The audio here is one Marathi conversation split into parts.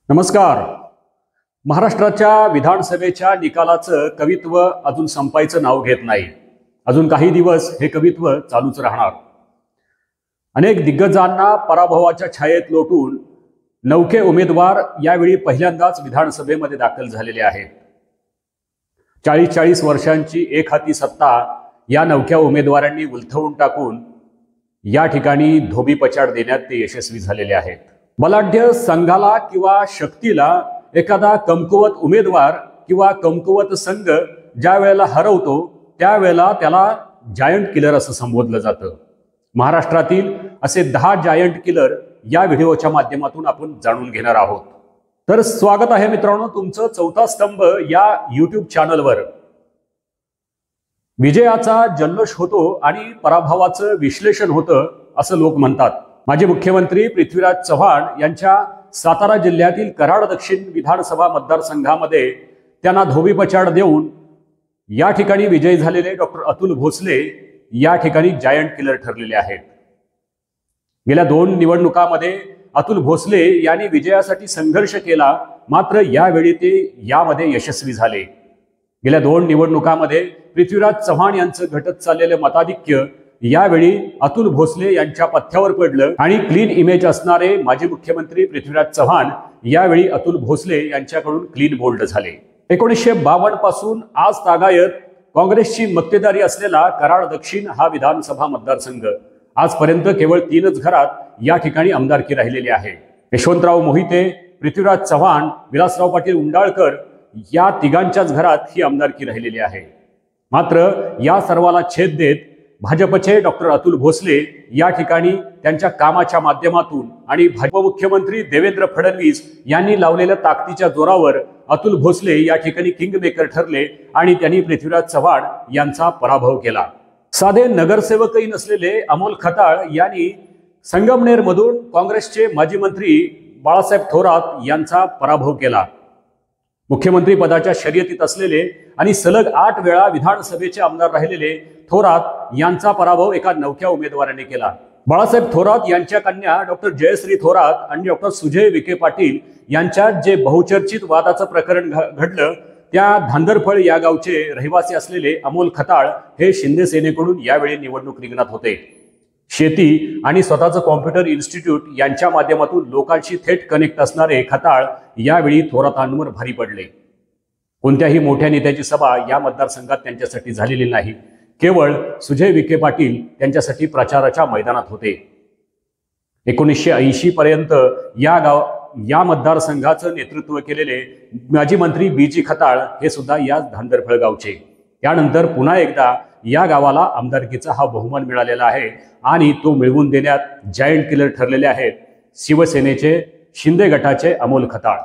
नमस्कार। महाराष्ट्राच्या विधानसभेच्या निकालाचं कवित्व अजून संपायचं नाव घेत नाही। अजून काही दिवस हे कवित्व चालूच राहणार। अनेक दिग्गजांना पराभवाच्या छायेत लोटून नवखे उमेदवार यावेळी पहिल्यांदाच विधानसभेमध्ये दाखल झालेले आहेत। 40 वर्षांची एक हाती सत्ता या नवख्या उमेदवारांनी उलथवून टाकून या ठिकाणी धोबीपछाड देण्यात ते यशस्वी झालेले आहेत। बलाढ्य संघाला किंवा शक्तीला एखादा कमकुवत उमेदवार किंवा कमकुवत संघ ज्या वेळेला हरवतो त्यावेळेला त्याला जायंट किलर असं संबोधलं जातं। महाराष्ट्रातील असे 10 जायंट किलर या व्हिडिओच्या माध्यमातून आपण जाणून घेणार आहोत। तर स्वागत आहे मित्रांनो तुमचं चौथा स्तंभ या YouTube चॅनलवर। विजयाचा जल्लोष होतो आणि पराभवाचं विश्लेषण होतं असं लोक म्हणतात। माजी मुख्यमंत्री पृथ्वीराज चव्हाण यांच्या सातारा जिल्ह्यातील कराड दक्षिण विधानसभा मतदारसंघामध्ये त्यांना धोबीपछाड देऊन या ठिकाणी विजयी झालेले डॉक्टर अतुल भोसले या ठिकाणी जायंट किलर ठरलेले आहेत। गेल्या 2 निवडणुकांमध्ये अतुल भोसले यांनी विजयासाठी संघर्ष केला, मात्र यावेळी ते यामध्ये यशस्वी झाले। गेल्या 2 निवडणुकांमध्ये पृथ्वीराज चव्हाण यांचं घटत चाललेलं मताधिक्य यावेळी अतुल भोसले यांच्या पथ्यावर पडलं आणि क्लीन इमेज असणारे माजी मुख्यमंत्री पृथ्वीराज चव्हाण यावेळी अतुल भोसले यांच्याकडून क्लीन बोल्ड झाले। 1952 पासून आज तागायत काँग्रेसची मक्तेदारी असलेला कराड दक्षिण हा विधानसभा मतदारसंघ आजपर्यंत केवळ 3च घरात या ठिकाणी आमदारकी राहिलेली आहे। यशवंतराव मोहिते, पृथ्वीराज चव्हाण, विलासराव पाटील उंडाळकर या तिघांच्याच घरात ही आमदारकी राहिलेली आहे। मात्र या सर्वाला छेद देत भाजपचे डॉक्टर अतुल भोसले या ठिकाणी त्यांच्या कामाच्या माध्यमातून आणि भाजप मुख्यमंत्री देवेंद्र फडणवीस यांनी लावलेल्या ताकदीच्या जोरावर अतुल भोसले या ठिकाणी किंगमेकर ठरले आणि त्यांनी पृथ्वीराज चव्हाण यांचा पराभव केला। साधे नगरसेवकही नसलेले अमोल खताळ यांनी संगमनेरमधून काँग्रेसचे माजी मंत्री बाळासाहेब थोरात यांचा पराभव केला। मुख्यमंत्री पदाच्या शर्यतीत असलेले आणि सलग 8 वेळा विधानसभेचे आमदार राहिलेले थोरात यांचा पराभव एका नवख्या उमेदवाराने केला। बाळासाहेब थोरात यांच्या कन्या डॉक्टर जयश्री थोरात आणि डॉक्टर सुजय विखे पाटील यांच्यात जे बहुचर्चित वादाचं प्रकरण घडलं त्या धांदरफळ या गावचे रहिवासी असलेले अमोल खताळ हे शिंदे सेनेकडून यावेळी निवडणूक रिंगणात होते। शेती आणि स्वतःचं कॉम्प्युटर इन्स्टिट्यूट यांच्या माध्यमातून लोकांशी थेट कनेक्ट असणारे खताळ यावेळी थोरातांवर भारी पडले। कोणत्याही मोठ्या नेत्याची सभा या मतदारसंघात त्यांच्यासाठी झालेली नाही। केवळ सुजय विखे पाटील त्यांच्यासाठी प्रचाराच्या मैदानात होते। 1980 पर्यंत या मतदारसंघाचं नेतृत्व केलेले माजी मंत्री बीजी खताळ हे सुद्धा या धांदरफळ गावचे। त्यानंतर पुन्हा एकदा या गावाला आमदारकीचा हा बहुमान मिळालेला आहे आणि तो मिळवून देण्यात जायंट किलर ठरलेले आहेत शिवसेनेचे शिंदे गटाचे अमोल खताळ।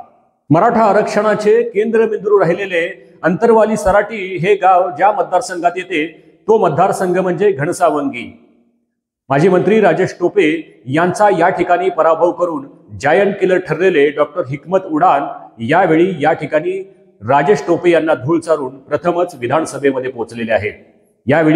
मराठा आरक्षणाचे केंद्रबिंदू राहिलेले अंतरवाली सराटी हे गाव ज्या मतदारसंघात येते तो मतदारसंघ म्हणजे घनसावंगी। माजी मंत्री राजेश टोपे यांचा या ठिकाणी पराभव करून जायंट किलर ठरलेले डॉक्टर हिकमत उडान यावेळी या ठिकाणी राजेश टोपे यांना धूळ चारून प्रथमच विधानसभेमध्ये पोहोचलेले आहेत।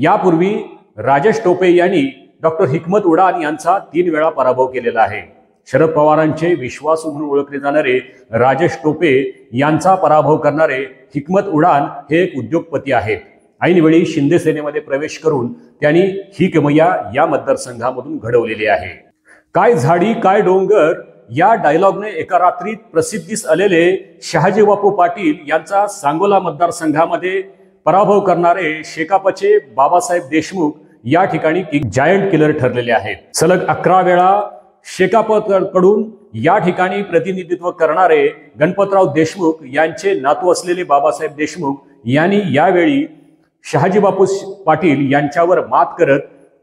यापूर्वी राजेश टोपे यांनी डॉक्टर हिकमत उडान यांचा 3 वेळा पराभव केलेला आहे। शरद पवारांचे विश्वासू म्हणून ओळखले जाणारे राजेश टोपे यांचा पराभव करणारे हिकमत उडान हे एक उद्योगपती आहेत। ऐनवेळी शिंदे सेनेमध्ये प्रवेश करून त्यांनी ही कमैया या मतदारसंघामधून घडवलेली आहे। काय झाडी काय डोंगर या डायलॉगने एका रात्रीत प्रसिद्धीस आलेले शहाजी बापू पाटील यांचा सांगोला मतदारसंघामध्ये पराभव करणारे शेकापचे बाबासाहेब देशमुख या ठिकाणी जायंट किलर ठरलेले आहेत। सलग 11 वेळा शेकापकडून या ठिकाणी प्रतिनिधित्व करणारे गणपतराव देशमुख यांचे नातू असलेले बाबासाहेब देशमुख यांनी यावेळी शहाजी बापू पाटील यांच्यावर मात करत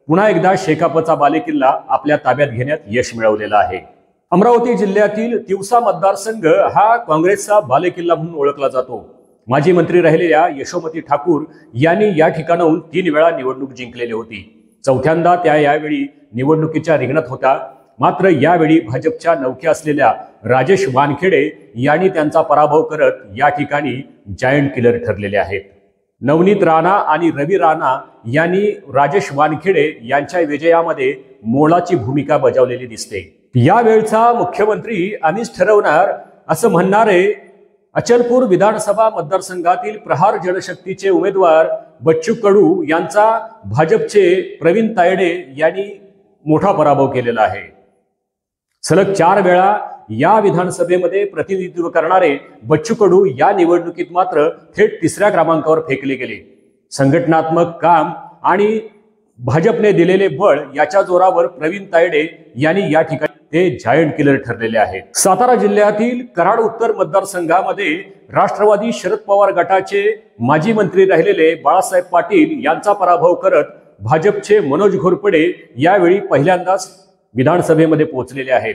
पुन्हा एकदा शेकापचा बालेकिल्ला आपल्या ताब्यात घेण्यात यश मिळवलेलं आहे। अमरावती जिल्ह्यातील तिवसा मतदारसंघ हा काँग्रेसचा बालेकिल्ला म्हणून ओळखला जातो। माजी मंत्री राहिलेल्या यशोमती ठाकूर यांनी या ठिकाणाहून 3 वेळा निवडणूक जिंकलेली होती। चौथ्यांदा त्या यावेळी निवडणुकीच्या रिंगणात होता। मात्र यावेळी भाजपच्या नवख्या असलेल्या राजेश वानखेडे यांनी त्यांचा पराभव करत या ठिकाणी जायंट किलर ठरलेले आहेत। नवनीत राणा आणि रवी राणा यांनी राजेश वानखेडे यांच्या विजयामध्ये मोलाची भूमिका बजावलेली दिसते। यावेळचा मुख्यमंत्री आम्हीच ठरवणार असं म्हणणारे अचलपूर विधानसभा मतदारसंघातील प्रहार जनशक्तीचे उमेदवार बच्चू कडू यांचा भाजपचे प्रवीण तायडे यांनी मोठा पराभव केलेला आहे। सलग 4 वेळा या विधानसभेमध्ये प्रतिनिधित्व करणारे बच्चू कडू या निवडणुकीत मात्र थेट 3ऱ्या क्रमांकावर फेकले गेले। संघटनात्मक काम आणि भाजपने दिलेले बळ याच्या जोरावर प्रवीण तायडे यांनी या ठिकाणी ते जायंट किलर ठरलेले आहेत। सातारा जिल्ह्यातील कराड उत्तर मतदारसंघामध्ये राष्ट्रवादी शरद पवार गटाचे माजी मंत्री राहिलेले बाळासाहेब पाटील यांचा पराभव करत भाजपचे मनोज घोरपडे यावेळी पहिल्यांदाच विधानसभेमध्ये पोहोचलेले आहेत।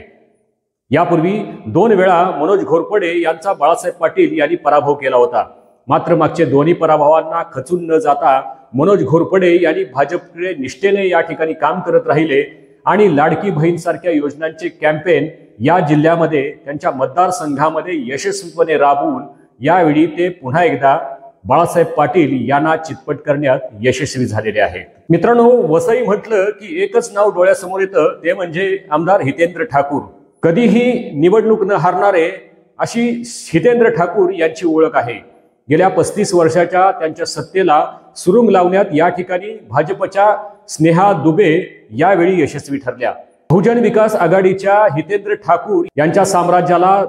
यापूर्वी 2 वेळा मनोज घोरपडे यांचा बाळासाहेब पाटील यांनी पराभव केला होता। मात्र मागचे दोन्ही पराभवांना खचून न जाता मनोज घोरपडे यांनी भाजपकडे निष्ठेने या ठिकाणी काम करत राहिले आणि लाडकी बहीण सारख्या योजनांचे कॅम्पेन या जिल्ह्यामध्ये त्यांच्या मतदारसंघामध्ये यशस्वीपणे राबवून यावेळी ते पुन्हा एकदा बाळासाहेब पाटील यांना चितपट करण्यात यशस्वी झालेले आहेत। मित्रांनो, वसई म्हटलं की एकच नाव डोळ्यासमोर येतं, ते म्हणजे आमदार हितेंद्र ठाकूर। कधीही निवडणूक न हारणारे अशी हितेंद्र ठाकूर यांची ओळख आहे। गेल्या 35 वर्षाच्या त्यांच्या सत्तेला सुरुंग लावण्यात या ठिकाणी भाजपच्या स्नेहा दुबे यावेळी यशस्वी ठरल्या। बहुजन विकास आघाडीच्या हितेंद्र ठाकूर यांच्या साम्राज्याला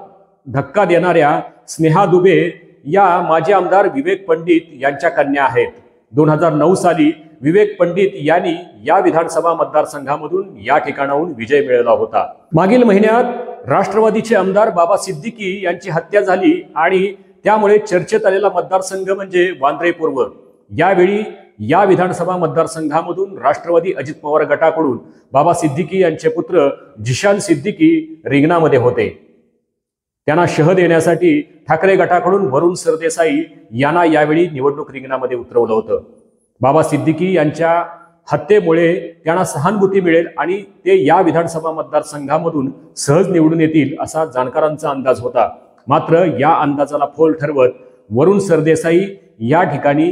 धक्का देणाऱ्या स्नेहा दुबे या माजी आमदार विवेक पंडित यांच्या कन्या आहेत। 2009 साली विवेक पंडित यांनी या विधानसभा मतदारसंघामधून या ठिकाणाहून विजय मिळवला होता। मागील महिन्यात राष्ट्रवादीचे आमदार बाबा सिद्दीकी यांची हत्या झाली आणि त्यामुळे चर्चेत आलेला मतदारसंघ म्हणजे वांद्रे पूर्व। यावेळी या विधानसभा मतदारसंघामधून राष्ट्रवादी अजित पवार गटाकडून बाबा सिद्दीकी यांचे पुत्र जिशान सिद्दीकी रिंगणामध्ये होते। त्यांना शह देण्यासाठी ठाकरे गटाकडून वरुण सरदेसाई यांना यावेळी निवडणूक रिंगणामध्ये उतरवलं होतं। बाबा सिद्दीकी यांच्या हत्येमुळे त्यांना सहानुभूती मिळेल आणि ते या विधानसभा मतदारसंघामधून सहज निवडून येतील असा जाणकारांचा अंदाज होता। मात्र या अंदाजाला फोल ठरवत वरुण सरदेसाई या ठिकाणी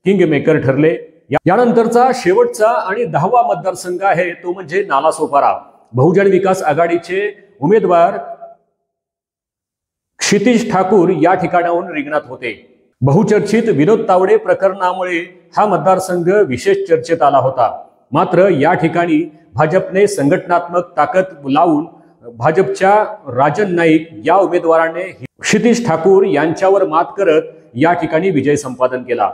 किंग मेकर ठरले। यानंतरचा शेवटचा आणि 10वा मतदारसंघ आहे तो म्हणजे नालासोपारा। बहुजन विकास आघाडीचे उमेदवार क्षितिज ठाकूर या ठिकाणाहून रिंगणात होते। बहुचर्चित विनोद तावडे प्रकरणामुळे हा मतदारसंघ विशेष चर्चेत आला होता। मात्र या ठिकाणी भाजपने संघटनात्मक ताकद लावून भाजपच्या राजन नाईक या उमेदवाराने क्षितिज ठाकूर यांच्यावर मात करत या ठिकाणी विजय संपादन केला।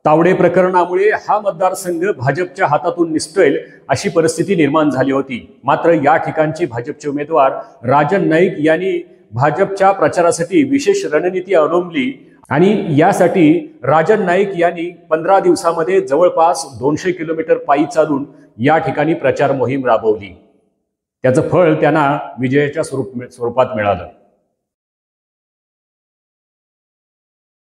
तावडे प्रकरणामुळे हा मतदारसंघ भाजपच्या हातातून निसटेल अशी परिस्थिती निर्माण झाली होती। मात्र या ठिकाणचे भाजपचे उमेदवार राजन नाईक यांनी भाजपच्या प्रचारासाठी विशेष रणनीती अवलंबली आणि यासाठी राजन नाईक यांनी 15 दिवसामध्ये जवळपास 200 किलोमीटर पायी चालून या ठिकाणी प्रचार मोहीम राबवली। त्याचं फळ त्यांना विजयाच्या स्वरूपात मिळालं।